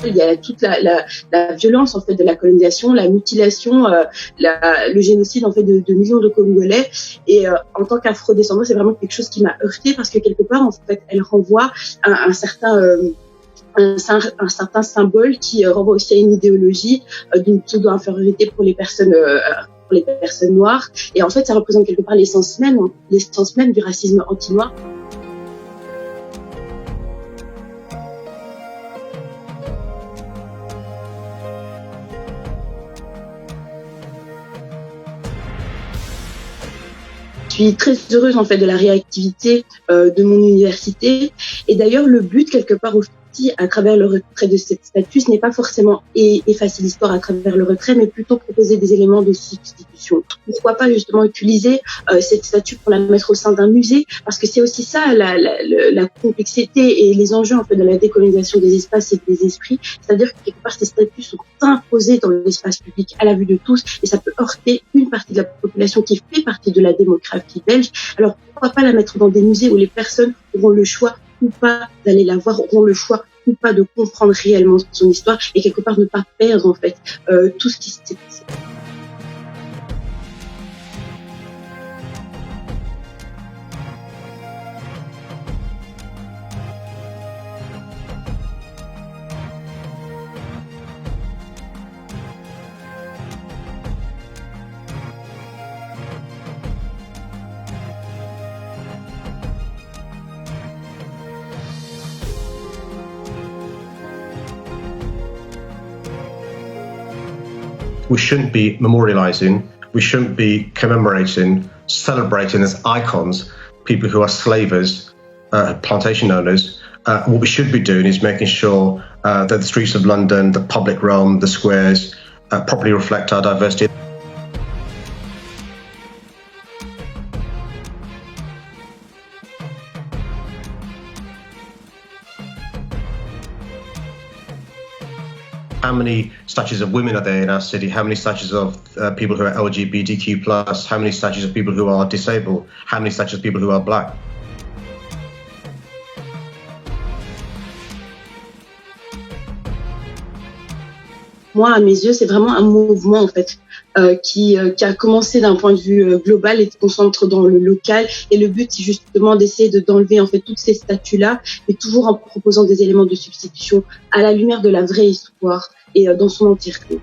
il y a toute la violence en fait de la colonisation, la mutilation, le génocide en fait de millions de Congolais. Et en tant qu'afro-descendant, c'est vraiment quelque chose qui m'a heurtée parce que quelque part en fait, elle renvoie un certain symbole qui renvoie aussi à une idéologie d'une pseudo-infériorité pour les personnes noires. Et en fait, ça représente quelque part l'essence même du racisme anti-noir. Je suis très heureuse en fait de la réactivité de mon université. Et d'ailleurs, le but quelque part aussi à travers le retrait de cette statue, ce n'est pas forcément effacer l'histoire à travers le retrait, mais plutôt proposer des éléments de substitution. Pourquoi pas justement utiliser cette statue pour la mettre au sein d'un musée, parce que c'est aussi ça la complexité et les enjeux en fait de la décolonisation des espaces et des esprits, c'est-à-dire que quelque part ces statues sont imposées dans l'espace public à la vue de tous et ça peut heurter une partie de la population qui fait partie de la démographie belge. Alors pourquoi pas la mettre dans des musées où les personnes auront le choix ou pas d'aller la voir, auront le choix ou pas de comprendre réellement son histoire et quelque part ne pas perdre en fait tout ce qui s'est passé. We shouldn't be memorializing, we shouldn't be commemorating, celebrating as icons people who are slavers, plantation owners. What we should be doing is making sure that the streets of London, the public realm, the squares properly reflect our diversity. How many statues of women are there in our city? How many statues of people who are LGBTQ+? How many statues of people who are disabled? How many statues of people who are black? Moi, à mes yeux, c'est vraiment un mouvement en fait qui a commencé d'un point de vue global et se concentre dans le local. Et le but, c'est justement d'essayer d'enlever en fait toutes ces statues-là, mais toujours en proposant des éléments de substitution à la lumière de la vraie histoire et dans son entièreté.